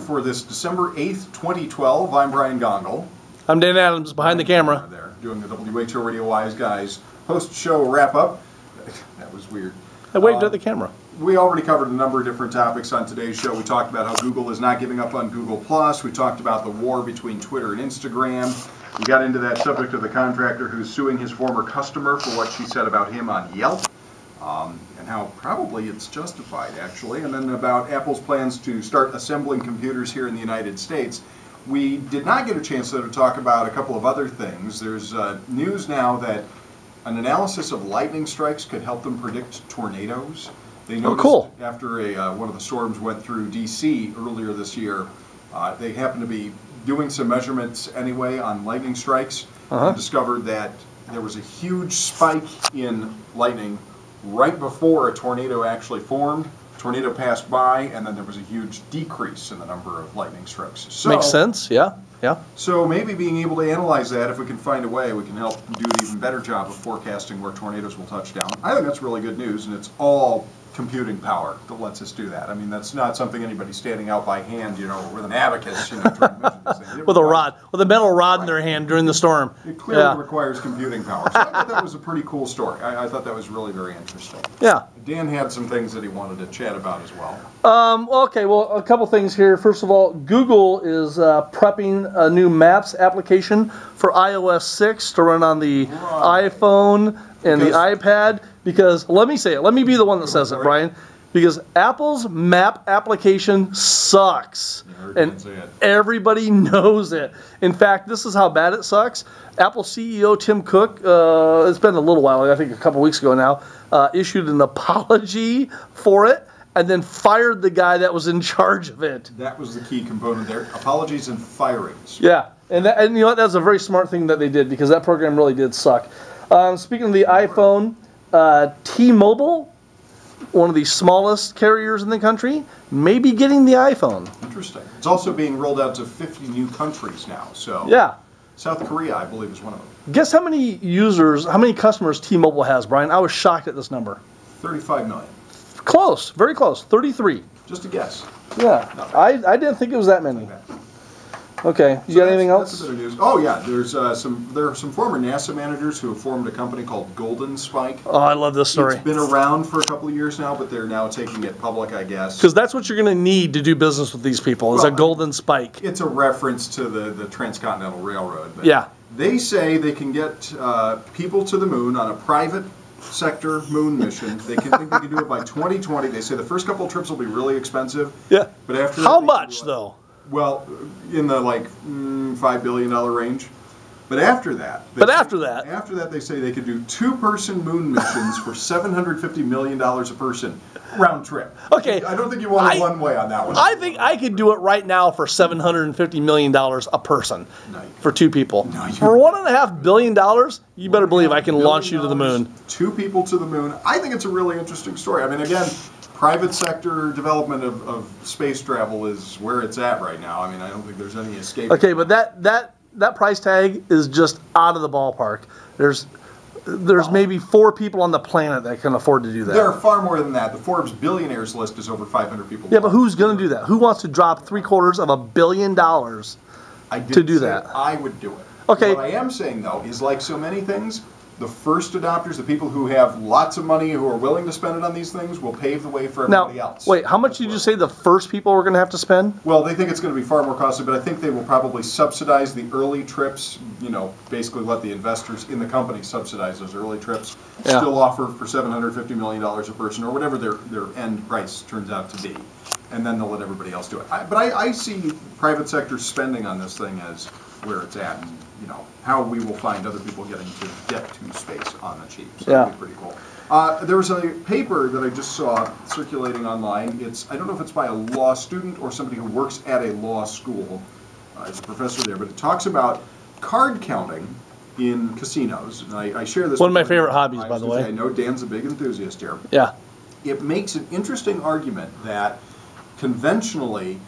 For this December 8th, 2012, I'm Brian Gongle. I'm Dan Adams, behind the camera. There, doing the WHO Radio Wise Guys post-show wrap-up. That was weird. I waved at the camera. We already covered a number of different topics on today's show. We talked about how Google is not giving up on Google+. We talked about the war between Twitter and Instagram. We got into that subject of the contractor who's suing his former customer for what she said about him on Yelp. And how probably it's justified, actually. And then about Apple's plans to start assembling computers here in the United States. We did not get a chance, though, to talk about a couple of other things. There's news now that an analysis of lightning strikes could help them predict tornadoes. They noticed after one of the storms went through D.C. earlier this year, they happened to be doing some measurements anyway on lightning strikes and discovered that there was a huge spike in lightning right before a tornado actually formed. A tornado passed by, and then there was a huge decrease in the number of lightning strikes. So, makes sense, yeah. So maybe being able to analyze that, if we can find a way, we can help do an even better job of forecasting where tornadoes will touch down. I think that's really good news, and it's all computing power that lets us do that. I mean, that's not something anybody's standing out by hand, you know, with an abacus, you know, trying to measure these things. With a rod, with a metal rod in their hand during the storm. It clearly requires computing power. So I thought that was a pretty cool story. I thought that was really very interesting. Yeah. Dan had some things that he wanted to chat about as well. Well, a couple things here. First of all, Google is prepping a new Maps application for iOS 6 to run on the iPhone and the iPad. Because, let me say it, let me be the one that says it, Brian. Because Apple's map application sucks. And everybody knows it. In fact, this is how bad it sucks. Apple CEO Tim Cook, it's been a little while, I think a couple weeks ago now, issued an apology for it and then fired the guy that was in charge of it. That was the key component there. Apologies and firings. Yeah. And you know what? That's a very smart thing that they did because that program really did suck. Speaking of the iPhone, T-Mobile, one of the smallest carriers in the country, may be getting the iPhone. Interesting. It's also being rolled out to 50 new countries now. So yeah. South Korea, I believe, is one of them. Guess how many users, how many customers T-Mobile has, Brian? I was shocked at this number. 35 million. Close. Very close. 33. Just a guess. Yeah. I didn't think it was that many. Okay, you got anything else? That's a bit of news. Oh yeah, there are some former NASA managers who have formed a company called Golden Spike. Oh, I love this story. It's been around for a couple of years now, but they're now taking it public, I guess. Because that's what you're going to need to do business with these people, is a golden spike. It's a reference to the Transcontinental Railroad. But yeah. They say they can get people to the moon on a private sector moon mission. They think they can do it by 2020. They say the first couple of trips will be really expensive. Yeah. But after how much though? Well, in the like $5 billion range. But after that, they say they could do 2-person moon missions for $750 million a person, round trip. Okay. I don't think you want it one way on that one. I think I could do it right now for $750 million a person for 2 people. No, for $1.5 billion, you better believe I can launch you to the moon. 2 people to the moon. I think it's a really interesting story. I mean, again, private sector development of space travel is where it's at right now. I mean, I don't think there's any escape. Okay, but that price tag is just out of the ballpark. There's maybe 4 people on the planet that can afford to do that. There are far more than that. The Forbes billionaires list is over 500 people. Yeah, but who's going to do that? Who wants to drop $750 million to do that? I would do it. Okay. What I am saying, though, is like so many things, the first adopters, the people who have lots of money, who are willing to spend it on these things, will pave the way for everybody else. Wait, how much did you say the first people were going to have to spend? Well, they think it's going to be far more costly, but I think they will probably subsidize the early trips, you know, basically let the investors in the company subsidize those early trips, still offer for $750 million a person, or whatever their end price turns out to be, and then they'll let everybody else do it. But I see private sector spending on this thing as where it's at, and you know how we will find other people getting to get to space on the cheap. So that'd be pretty cool. There was a paper that I just saw circulating online. I don't know if it's by a law student or somebody who works at a law school. It's a professor there, but it talks about card counting in casinos. And I share this. One of my favorite hobbies, by the way. I know Dan's a big enthusiast here. Yeah. It makes an interesting argument that conventionally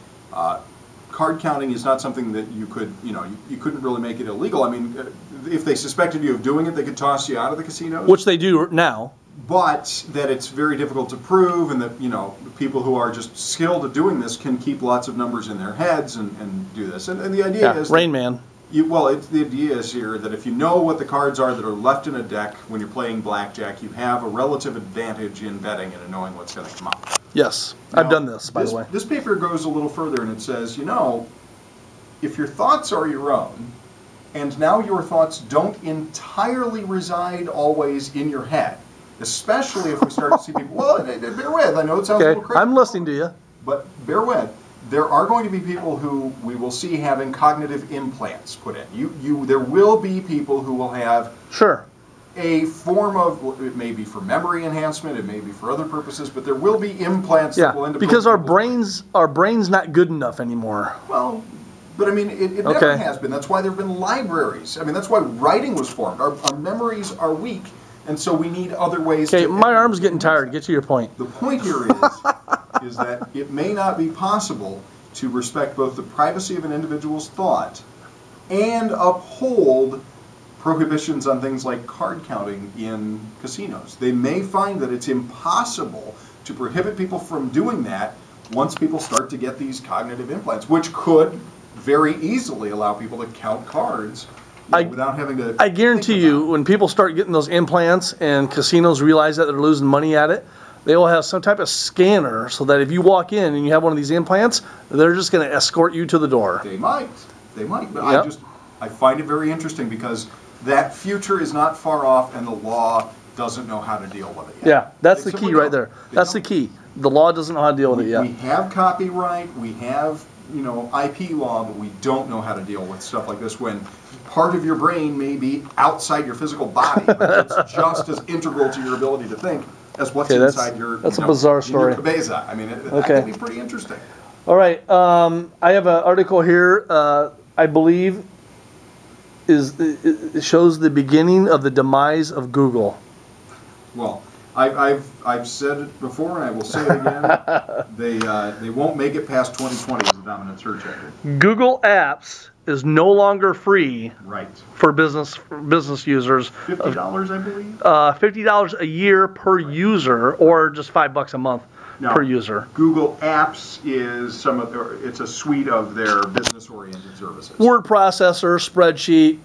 card counting is not something that you could, you couldn't really make it illegal. I mean, if they suspected you of doing it, they could toss you out of the casinos. Which they do now. but that it's very difficult to prove, and that, you know, people who are just skilled at doing this can keep lots of numbers in their heads and do this. And the idea is Rain Man. The idea is here that if you know what the cards are that are left in a deck when you're playing blackjack, you have a relative advantage in betting and in knowing what's going to come up. Yes, I've done this, by the way. This paper goes a little further, and it says, you know, if your thoughts are your own, and now your thoughts don't entirely reside always in your head, especially if we start to see people, well, bear with, I know it sounds a little crazy. I'm listening to you. But bear with. There are going to be people who we will see having cognitive implants put in. There will be people who will have a form of, it may be for memory enhancement, it may be for other purposes, but there will be implants that will end up because our brain's not good enough anymore. Well, but I mean, it never has been. That's why there have been libraries. I mean, that's why writing was formed. Our memories are weak, and so we need other ways to... Okay, my arm's getting tired. Get to your point. The point here is that it may not be possible to respect both the privacy of an individual's thought and uphold prohibitions on things like card counting in casinos. They may find that it's impossible to prohibit people from doing that once people start to get these cognitive implants, which could very easily allow people to count cards without having to... I guarantee you, when people start getting those implants and casinos realize that they're losing money at it, they will have some type of scanner so that if you walk in and you have one of these implants, they're just going to escort you to the door. They might. But I find it very interesting because that future is not far off, and the law doesn't know how to deal with it yet. Yeah, that's the key right there. That's the key. The law doesn't know how to deal with it yet. We have copyright, we have, you know, IP law, but we don't know how to deal with stuff like this when part of your brain may be outside your physical body, but it's just as integral to your ability to think as what's inside your... That's a bizarre story. Your cabeza. I mean, that can be pretty interesting. All right, I have an article here, I believe, it shows the beginning of the demise of Google. Well, I've said it before, and I will say it again. They won't make it past 2020 as a dominant search engine. Google Apps is no longer free for business users. $50, I believe. $50 a year per user, or just $5 a month per user. Google Apps is it's a suite of their business-oriented services. Word processor, spreadsheet.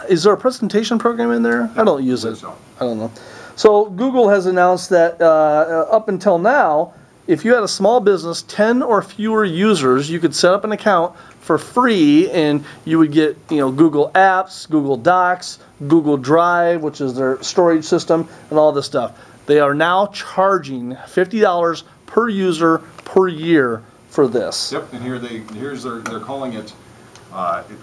Is there a presentation program in there? I don't use it. So. I don't know. So Google has announced that up until now, if you had a small business, 10 or fewer users, you could set up an account for free, and you would get, you know, Google Apps, Google Docs, Google Drive, which is their storage system, and all this stuff. They are now charging $50 per user per year for this. Yep, and they're calling it.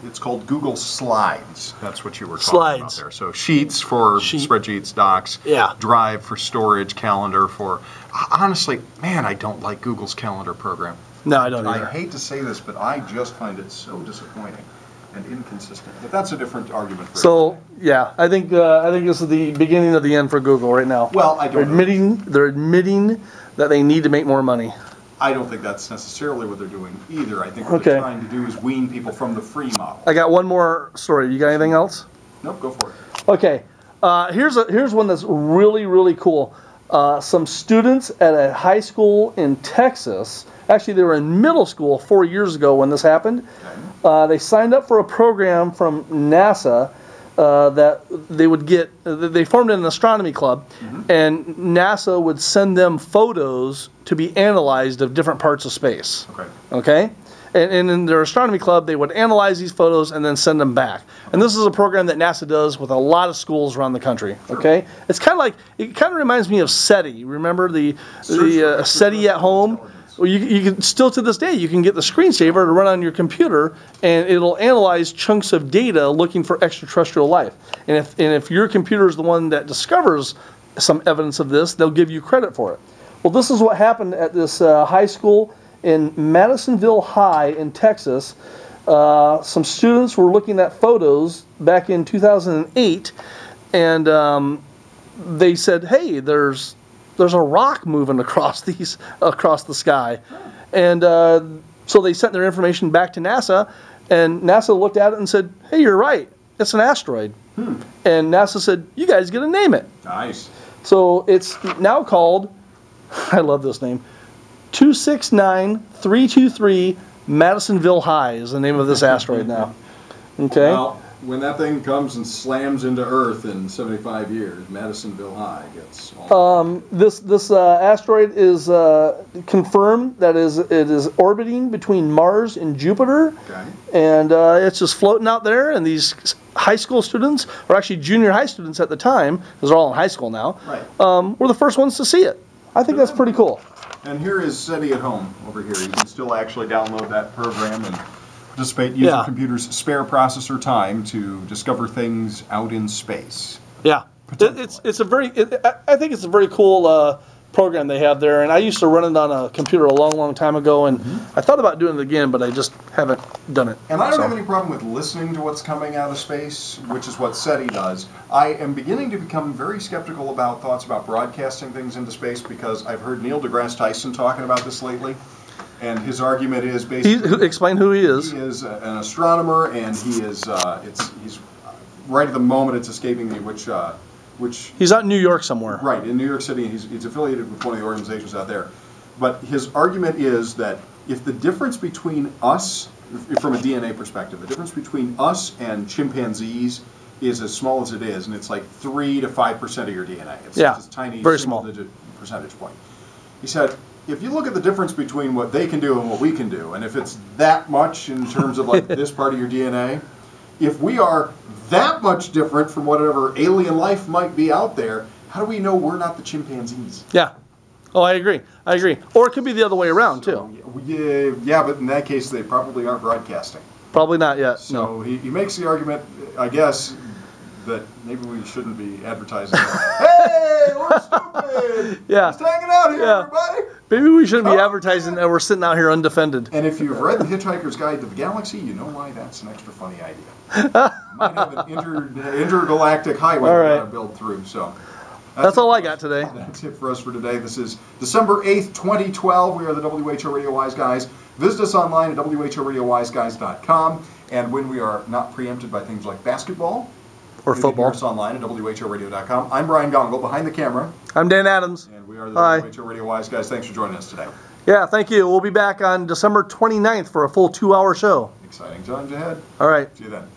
It's called Google Slides. That's what you were talking about there. So Sheets for spreadsheets, Docs. Drive for storage, Calendar for... Honestly, man, I don't like Google's calendar program. No, I don't either. I hate to say this, but I just find it so disappointing and inconsistent. But that's a different argument. So, yeah, I think this is the beginning of the end for Google right now. Well, I don't know. They're admitting that they need to make more money. I don't think that's necessarily what they're doing either. I think what they're trying to do is wean people from the free model. I got one more story. You got anything else? Nope, go for it. Okay. Here's one that's really, really cool. Some students at a high school in Texas, actually they were in middle school 4 years ago when this happened. They signed up for a program from NASA that they would get, they formed an astronomy club, and NASA would send them photos to be analyzed of different parts of space. Okay? And in their astronomy club, they would analyze these photos and then send them back. And this is a program that NASA does with a lot of schools around the country. Okay? It's kind of like, it kind of reminds me of SETI. Remember the SETI at home? Well, you can still to this day, you can get the screensaver to run on your computer, and it'll analyze chunks of data looking for extraterrestrial life. And if your computer is the one that discovers some evidence of this, they'll give you credit for it. Well, this is what happened at this high school in Madisonville High in Texas. Some students were looking at photos back in 2008, and they said, "Hey, there's a rock moving across the sky," and so they sent their information back to NASA, and NASA looked at it and said, "Hey, you're right. It's an asteroid." And NASA said, "You guys get to name it." Nice. So it's now called, I love this name, 269323 Madisonville High is the name of this asteroid now. Okay. Well, when that thing comes and slams into Earth in 75 years, Madisonville High gets all. This asteroid is confirmed that it is orbiting between Mars and Jupiter, Okay. and it's just floating out there. And these high school students, or actually junior high students at the time, because they're all in high school now, Right. were the first ones to see it. I think that's pretty cool. And here is SETI at Home over here. You can still actually download that program and participate, use your computer's spare processor time to discover things out in space. Yeah, it's a very. I think it's a very cool program they have there, and I used to run it on a computer a long time ago, and I thought about doing it again, but I just haven't done it. And I don't have any problem with listening to what's coming out of space, which is what SETI does. I am beginning to become very skeptical about thoughts about broadcasting things into space because I've heard Neil deGrasse Tyson talking about this lately, and his argument is basically... Explain who he is. He is an astronomer, and he is, he's right at the moment it's escaping me which He's out in New York somewhere. Right, in New York City, and he's affiliated with one of the organizations out there. But his argument is that if the difference between us, from a DNA perspective, the difference between us and chimpanzees is as small as it is, and it's like 3 to 5% of your DNA. It's just a tiny very small single-digit percentage point. He said, if you look at the difference between what they can do and what we can do, and if it's that much in terms of like this part of your DNA, if we are that much different from whatever alien life might be out there, how do we know we're not the chimpanzees? Yeah. Oh, I agree. Or it could be the other way around, too. Yeah, but in that case, they probably aren't broadcasting. Probably not yet, So no. he makes the argument, I guess, that maybe we shouldn't be advertising. Hey, we're stupid! Yeah. Just hanging out here, everybody! Maybe we shouldn't be advertising that we're sitting out here undefended. And if you've read The Hitchhiker's Guide to the Galaxy, you know why that's an extra funny idea. Might have an intergalactic highway we want to build through. So that's all I got today. That's it for us for today. This is December 8th, 2012. We are the WHO Radio Wise Guys. Visit us online at whoradiowiseguys.com. And when we are not preempted by things like basketball or you football, can hear us online at whoradio.com. I'm Brian Gongle, behind the camera. I'm Dan Adams. And we are the WHO Radio Wise Guys. Thanks for joining us today. Yeah, thank you. We'll be back on December 29th for a full 2-hour show. Exciting times ahead. All right. See you then.